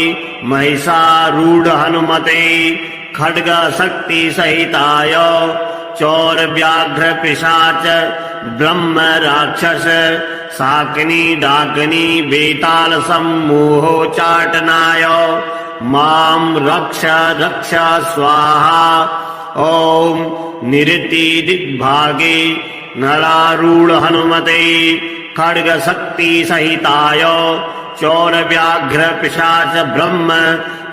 महिषारूढ़ हनुमते खड्ग शक्ति सहिताय चौर व्याघ्र पिशाच ब्रह्म राक्षस शाकनी डाकनी बेताल सम्मोहोच्चाटनाय मां रक्ष रक्ष स्वाहा। ओम निरति दिग्भागे नरारूढ़ हनुमते खड्ग शक्ति सहिताय चौर व्याघ्र पिशाच ब्रह्म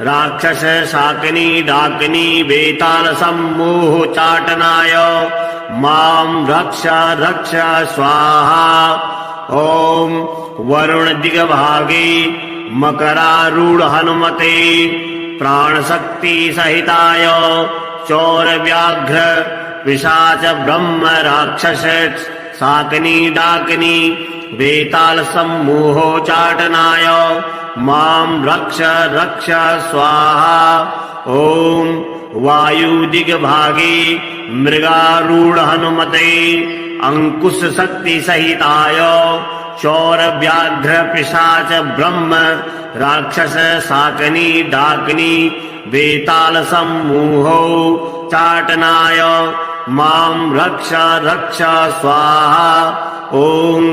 राक्षस शाकनी डाकनी बेताल सम्मोहोच्चाटनाय मां रक्ष रक्ष स्वाहा। ओम वरुण दिग्भागे मकरारूढ़ हनुमते प्राण शक्ति सहिताय चौर व्याघ्र पिशाच ब्रह्म राक्षस शाकनी डाकनी बेताल सम्मोहोच्चाटनाय मां रक्ष रक्ष स्वाहा। ओम वायु दिग्भागे मृगारूढ़ हनुमते अंकुश शक्ति सहिताय चौर व्याघ्र पिशाच ब्रह्म राक्षस शाकनी डाकनी बेताल सम्मोहोच्चाटनाय मां रक्ष रक्ष स्वाहा। ओम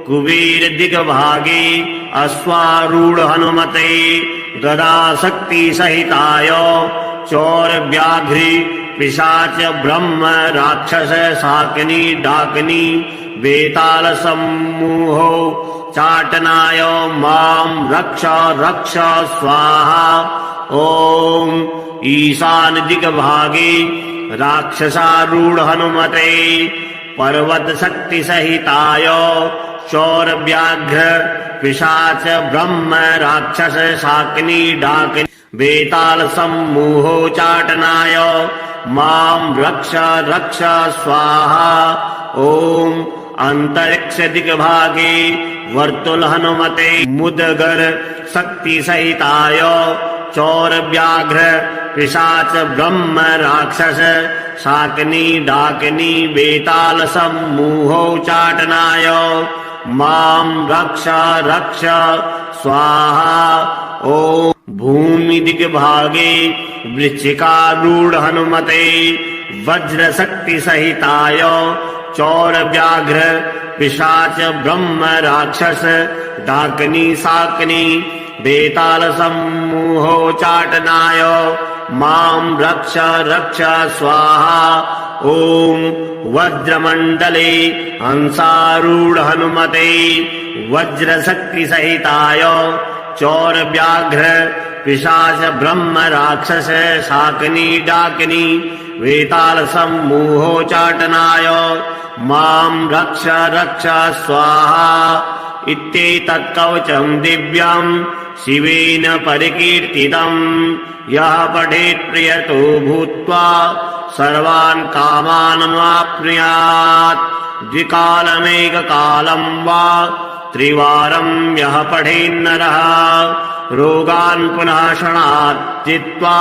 कुबेर दिग्भागे अश्वारूढ़ हनुमते गदा शक्ति सहिताय चौर व्याघ्री पिशाच ब्रह्म राक्षस शाकनी डाकनी बेताल सम्मोहोच्चाटनाय मां रक्ष रक्ष स्वाहा। ओम ईशान दिग्भागे राक्षसारूढ़ हनुमते पर्वत शक्ति सहिताय चौर व्याघ्र पिशाच ब्रह्म राक्षस शाकनी डाकनी बेताल सम्मोहोच्चाटनाय मां रक्ष रक्ष स्वाहा। ओम अंतरिक्ष दिग्भागे वर्तुल हनुमते मुदगर शक्ति सहिताय चौर व्याघ्र पिशाच ब्रह्म राक्षस शाकनी डाकनी बेताल सम्मोहोच्चाटनाय मां रक्ष रक्ष स्वाहा। ओम भूमि दिग्भागे वृश्चिकारूढ़ हनुमते वज्र शक्ति सहिताय चौर व्याघ्र पिशाच ब्रह्म राक्षस डाकनी शाकनी बेताल सम्मोहोच्चाटनाय मां रक्ष रक्ष स्वाहा। ओम वज्रमंडले हंसारूढ़ हनुमते वज्र शक्ति सहिताय चौर व्याघ्र पिशाच ब्रह्म राक्षस शाकनी डाकनी वेताल सम्मोहोच्चाटनाय मां रक्ष रक्ष स्वाहा। इत्येतत् कवचं दिव्यं शिवेन परिकीर्तितं यः पठेत् प्रियतो भूत्वा सर्वान् कामान् प्राप्नुयात्। द्विकालमेककालं वा त्रिवारं यः पठेन्नरः रोगान् पुनः क्षणात् जित्वा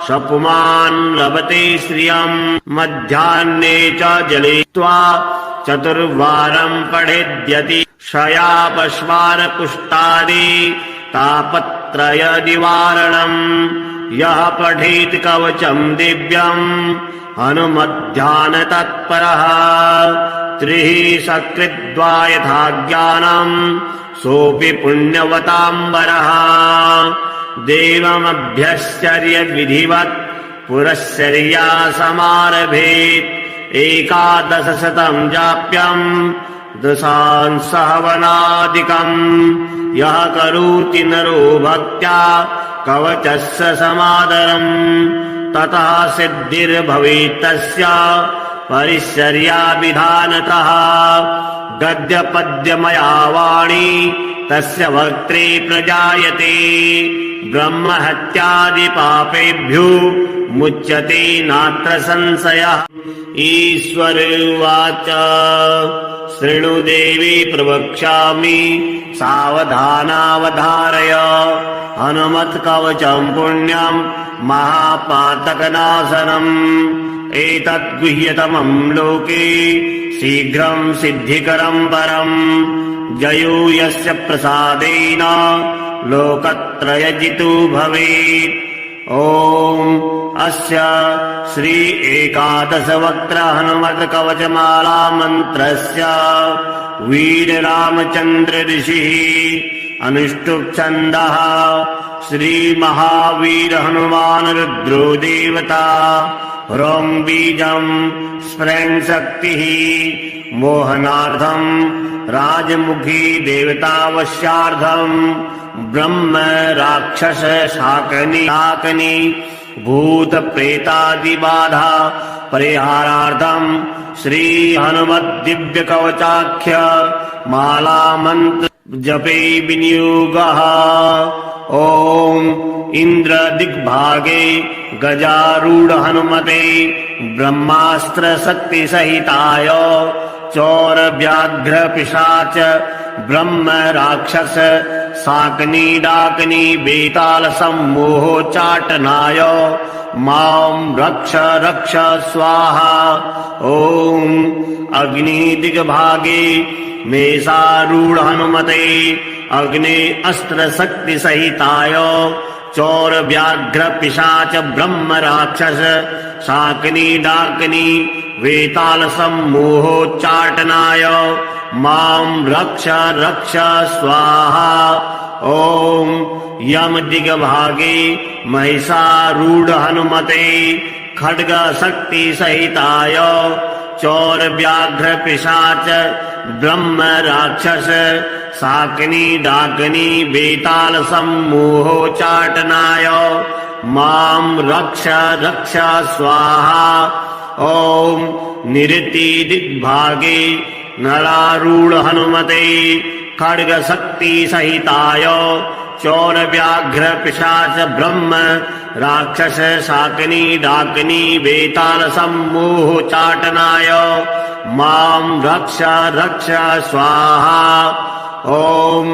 सपुमान् लभते श्रियम् मध्याह्ने च जलित्वा चतुर्वारं पठेद्यति क्षयापश्वारकुष्ठादि तापत्रय निवारणम् यः पठेत् कवचं दिव्यम् हनुमध्यान तत्परः त्रिः सकृद्वा यथा ज्ञानम् सोऽपि पुण्यवताम्बरः देवमभ्यश्चर्य विधिवत् पुरश्चर्या समारभेत् एकादशशतं जाप्यम् दशांसहवनादिकम् यः करोति नरो भक्त्या कवचस्य समादरम् ततः सिद्धिर्भवेत् तस्य परिचर्या विधानतः गद्यपद्यमया वाणी तस्य वक्त्रे प्रजायते ब्रह्महत्यादि पापेभ्यो मुच्यते नात्र संशयः ईश्वर उवाच शृणु देवी प्रवक्ष्यामि सावधानावधारय हनुमत्कवचं पुण्यम् महापातकनाशनम् एतत् गुह्यतमं लोके शीघ्रं सिद्धिकरं परम् जयो यस्य प्रसादेन लोकत्रयजितो भवेत् ॐ अस्य श्री एकादशवक्त्र हनुमत्कवचमाला मन्त्रस्य वीररामचन्द्र ऋषिः अनुष्टुप् छन्दः श्री महावीर हनुमान रुद्रो देवता ह्रौं बीजं स्फुरन् शक्तिः मोहनार्थम् राजमुखी देवतावश्यार्थम् ब्रह्म राक्षस शाकनी भूत प्रेतादि बाधा परिहारार्थम् श्री हनुमत् दिव्य कवचाख्य माला मंत्र जपे विनियोगः ॐ इंद्र दिग्भागे गजारूढ़ हनुमते ब्रह्मास्त्र शक्ति सहिताय चौर व्याघ्र पिशाच ब्रह्म राक्षस शाकनी डाकनी बेताल सम्मोहोच्चाटनाय मां रक्ष रक्ष स्वाहा ॐ अग्नि दिग्भागे मेषारूढ़ हनुमते अग्नि अस्त्र शक्ति सहिताय चौर व्याघ्र पिशाच ब्रह्म राक्षस शाकनी डाकनी वेताल सम्मोहोच्चाटनाय मां रक्ष रक्ष स्वाहा ॐ यम दिग्भागे महिषारूढ़ हनुमते खड्ग शक्ति सहिताय चौर व्याघ्र पिशाच ब्रह्म राक्षस शाकनी डाकनी बेताल सम्मोहोच्चाटनाय मां रक्ष रक्ष स्वाहा ॐ निरति दिग्भागे नरारूढ़ हनुमते खड्ग शक्ति सहिताय चौर व्याघ्र पिशाच ब्रह्म राक्षस शाकनी डाकनी बेताल सम्मोहोच्चाटनाय मां रक्ष रक्ष स्वाहा ॐ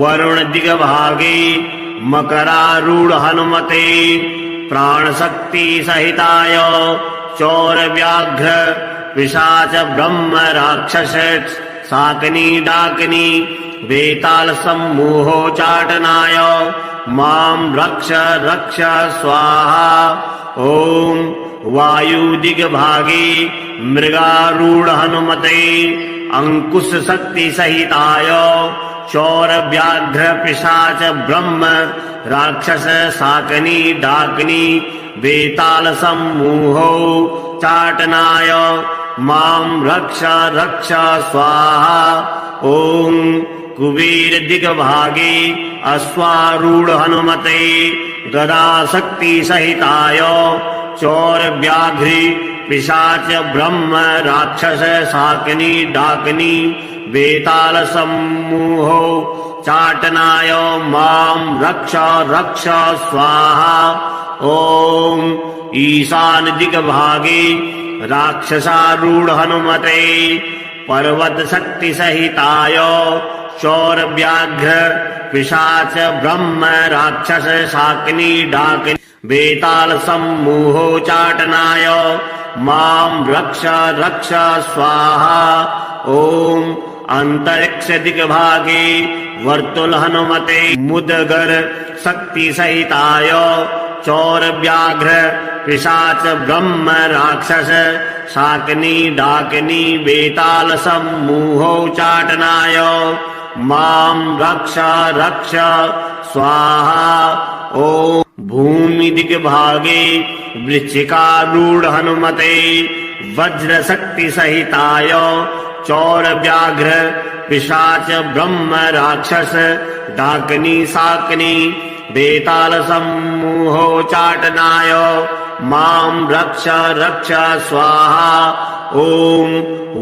वरुण दिग्भागे मकरारूढ़ हनुमते प्राण शक्ति सहिताय चौर व्याघ्र पिशाच ब्रह्म राक्षस शाकनी डाकनी बेताल सम्मोहोच्चाटनाय मां रक्ष रक्ष स्वाहा ॐ वायु दिग्भागे मृगारूढ़ हनुमते अंकुश शक्ति सहिताय चौर व्याघ्र पिशाच ब्रह्म राक्षस शाकनी डाकनी बेताल सम्मोहोच्चाटनाय मां रक्ष रक्ष स्वाहा ॐ कुबेर दिग्भागे अश्वारूढ़ हनुमते गदा शक्ति सहिताय चौर व्याघ्री पिशाच ब्रह्म राक्षस शाकनी डाकनी बेताल सम्मोहोच्चाटनाय मां रक्ष रक्ष स्वाहा ॐ ईशान दिग्भागे राक्षसारूढ़ हनुमते पर्वत शक्ति सहिताय चोर व्याघ्र पिशाच ब्रह्म राक्षस शाकिनी डाकिनी बेताल सम्मूहोच्चाटनाय मां रक्ष रक्ष स्वाहा। ओम अंतरिक्ष दिग्भागे वर्तुल हनुमते मुदगर शक्ति सहिताय चोर व्याघ्र पिशाच ब्रह्म राक्षस शाकिनी डाकिनी बेताल सम्मूहोच्चाटनाय मां रक्ष रक्ष स्वाहा। ओम भूमि दिग्भागे वृश्चिकारूढ़ हनुमते वज्र शक्ति सहिताय चोर व्याघ्र पिशाच ब्रह्म राक्षस डाकिनी शाकिनी बेताल सम्मूहोच्चाटनाय मां रक्ष रक्ष स्वाहा। ओम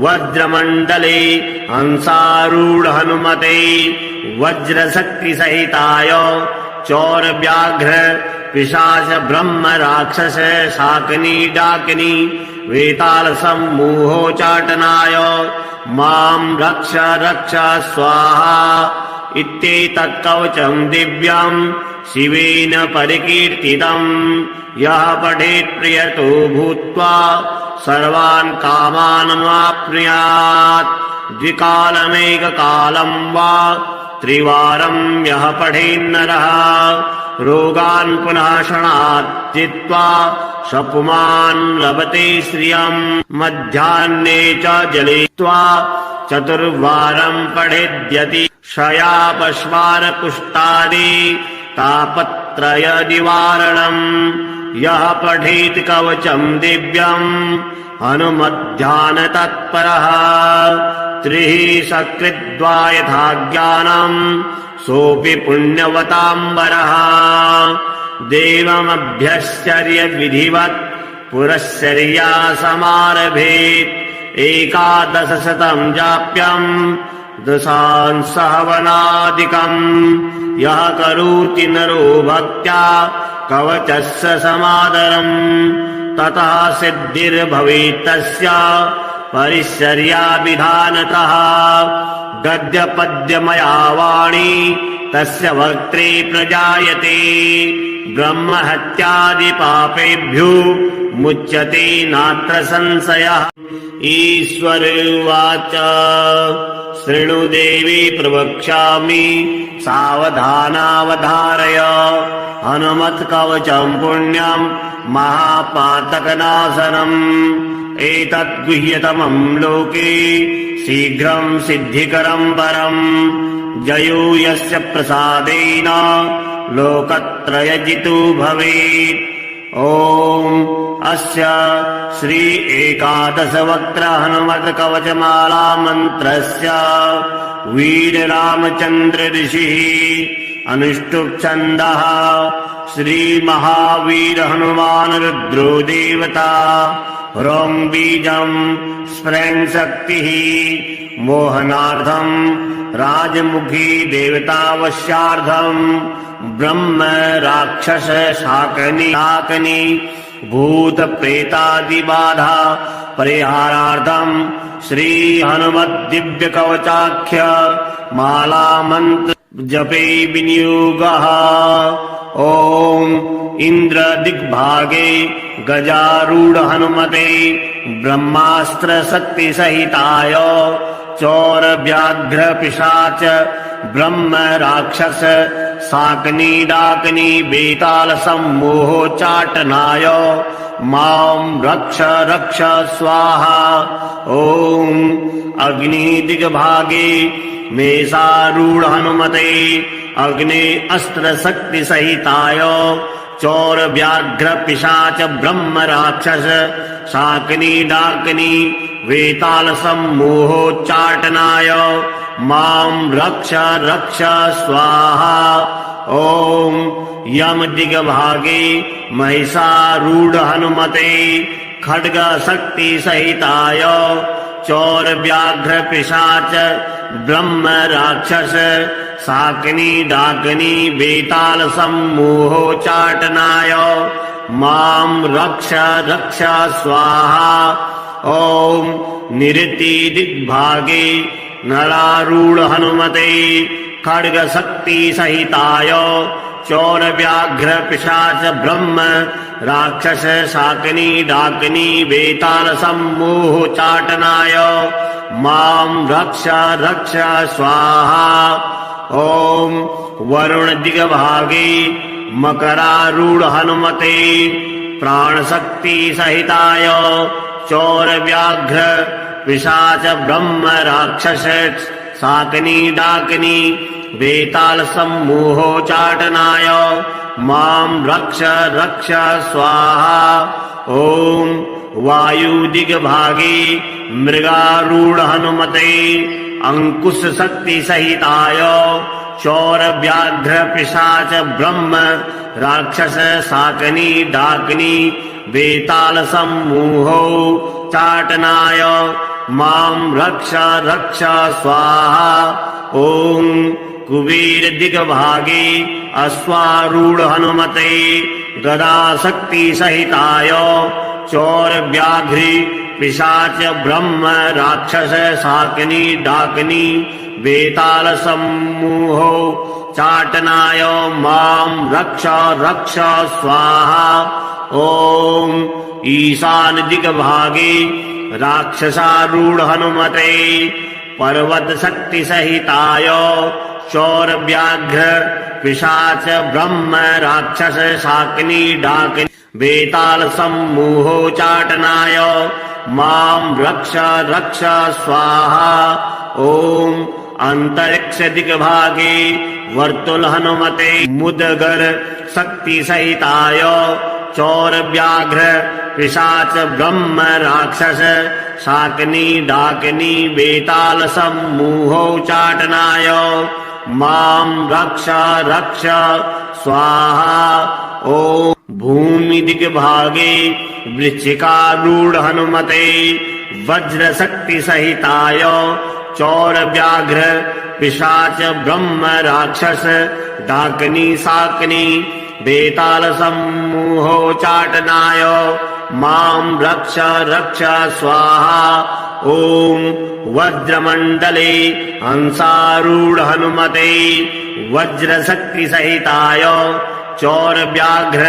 वज्रमंडले हंसारूढ़ हनुमते वज्र शक्ति सहिताय चोर व्याघ्र पिशाच ब्रह्म राक्षस शाकिनी डाकिनी बेताल सम्मूहोच्चाटनाय मां रक्ष रक्ष स्वाहा। इत्येतत् कवचं दिव्यं शिवेन परिकीर्तितं यः पठेत् प्रियतो भूत्वा सर्वान् कामानमाप्नुयात्। द्विकालमेककालं वा त्रिवारं यः पठेन्नरः रोगान् पुनः क्षणात् जित्वा सपुमान् लभते श्रियम्। मध्याह्ने च जलित्वा चतुर्वारं पठेद्यति क्षयापश्वार कुष्ठादि तापत्रय निवारणम्। यः पठेत् कवचं दिव्यं हनुमध्यान तत्परः त्रिः सकृद्वा यथा ज्ञानं सोऽपि पुण्यवताम्बरः। देवमभ्यश्चर्य विधिवत् पुरश्चर्या समारभेत् एकादशशतं जाप्यं दशांसहवनादिकम्। यः करोति नरो भक्त्या कवचस्य समादरम् ततः सिद्धिर्भवेत् तस्य परिचर्या विधानतः। गद्यपद्यमया वाणी तस्य वक्त्रे प्रजायते ब्रह्महत्यादि पापेभ्यो मुच्यते नात्र संशयः। ईश्वर उवाच शृणु देवी प्रवक्ष्यामि सावधानावधारय हनुमत्कवचं पुण्यं महापातकनाशनम्। एतत् गुह्यतमं लोके शीघ्रं सिद्धिकरं परम् जयो यस्य प्रसादेन लोकत्रयजितो भवेत्। ओम अस्य श्री एकादशवक्त्र हनुमत्कवचमाला मन्त्रस्य वीर रामचंद्र ऋषिः अनुष्टुप् छन्दः श्री महावीर हनुमान रुद्रो देवता ह्रौं बीजं स्फ्रें शक्तिः मोहनार्थं राजमुखी देवतावश्यार्थं ब्रह्म राक्षस शाकनी भूत प्रेतादि बाधा परिहारार्थं श्री हनुमत् दिव्य कवचाख्य माला मंत्र जपे विनियोगः। ओम इंद्र दिग्भागे गजारूढ़ हनुमते ब्रह्मास्त्र शक्ति सहिताय चौर व्याघ्र पिशाच ब्रह्म राक्षस शाकनी डाकनी बेताल सम्मोहोच्चाटनाय मां रक्ष रक्ष स्वाहा। ओम अग्नि दिग्भागे मेषारूढ़ हनुमते अग्नि अस्त्र शक्ति सहिताय चौर व्याघ्र पिशाच ब्रह्म राक्षस शाकनी डाकनी वेताल सम्मोहोच्चाटनाय मां रक्ष रक्ष स्वाहा। ओम यम दिग्भागे महिषारूढ़ हनुमते खड्ग शक्ति सहिताय चौर व्याघ्र पिशाच ब्रह्म राक्षस शाकनी डाकनी बेताल सम्मोहोच्चाटनाय मां रक्ष रक्ष स्वाहा। ओम निरति दिग्भागे नरारूढ़ हनुमते खड्ग शक्ति सहिताय चौर व्याघ्र पिशाच ब्रह्म राक्षस शाकिनी डाकिनी वेताल सम्मोह चाटनाय मां रक्ष रक्ष स्वाहा। ओम वरुण दिग्भागे मकरारूढ़ हनुमते प्राण शक्ति सहिताय चौर व्याघ्र पिशाच ब्रह्म राक्षस शाकिनी डाकिनी वेताल सम्मोहोचाटनाय मां रक्ष रक्ष स्वाहा। ओम वायु दिग्भागे मृगारूढ़ हनुमते अंकुश शक्ति सहिताय चौर व्याघ्र पिशाच ब्रह्म राक्षस शाकिनी डाकिनी वेताल सम्मोहो चाटनाय मां रक्ष रक्ष स्वाहा। ओम कुबेर दिग्भागे अश्वारूढ़ हनुमते गदा शक्ति सहिताय चौर व्याघ्री पिशाच ब्रह्म राक्षस शाकिनी डाकिनी वेताल सम्मोहो चाटनाय मां रक्ष रक्ष स्वाहा। ओम ईशान दिग्भागे राक्षसारूढ़ हनुमते पर्वत शक्ति सहिताय चौर व्याघ्र पिशाच ब्रह्म राक्षस शाकिनी डाकिनी वेताल सम्मोहो चाटनाय मां रक्ष रक्ष स्वाहा। ओम अंतरिक्ष दिग्भागे वर्तुल हनुमते मुदगर शक्ति सहिताय चौर व्याघ्र पिशाच ब्रह्म राक्षस शाकिनी डाकिनी वेताल सम्मोहो चाटनाय मां रक्ष रक्ष स्वाहा। ओम भूमि दिग्भागे वृश्चिकारूढ़ हनुमते वज्र शक्ति सहिताय चौर व्याघ्र पिशाच ब्रह्म राक्षस डाकिनी शाकिनी वेताल सम्मोहो चाटनाय मां रक्ष रक्ष स्वाहा। ओम वज्रमंडले हंसारूढ़ हनुमते वज्र शक्ति सहिताय चौर व्याघ्र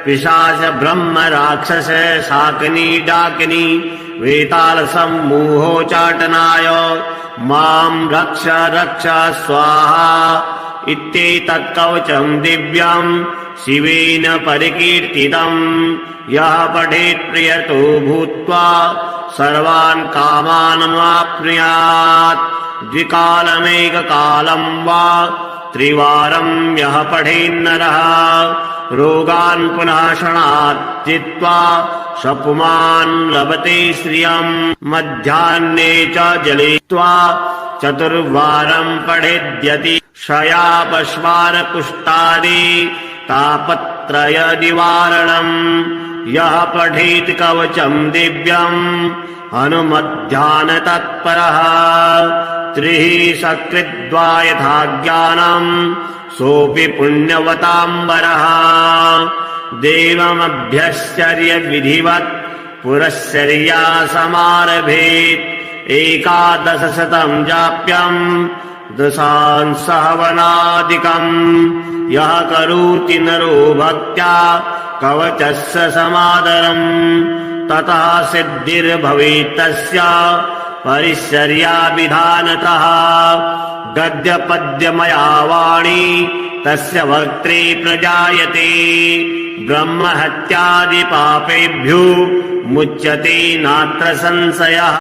पिशाच ब्रह्म राक्षस शाकिनी डाकिनी वेताल सम्मोहो चाटनाय मां रक्ष रक्ष स्वाहा। इत्येतत् कवचं दिव्यं शिवेन परिकीर्तितं यः पठेत् प्रियतो भूत्वा सर्वान् कामानमाप्नुयात्। द्विकालमेककालं वा त्रिवारं यः पठेन्नरः रोगान् पुनः क्षणात् जित्वा शपुमान् लभते श्रियम्। मध्याह्ने च जलित्वा चतुर्वारं पठेद्यति क्षयापश्वार कुष्ठादि तापत्रय निवारणम्। यः पठेत् कवचं दिव्यम् हनुमध्यान तत्परः त्रिः सकृद्वा यथा ज्ञानम् सोऽपि पुण्यवताम्बरः। देवमभ्यश्चर्य विधिवत् पुरश्चर्या समारभेत् एकादशशतं जाप्यम् दशांसहवनादिकम्। यः करोति नरो भक्त्या कवचस्य समादरम् ततः सिद्धिर्भवेत् तस्य परिचर्या विधानतः। गद्यपद्यमया वाणी तस्य वक्त्रे प्रजायते ब्रह्महत्यादि पापेभ्यो मुच्यते नात्र संशयः।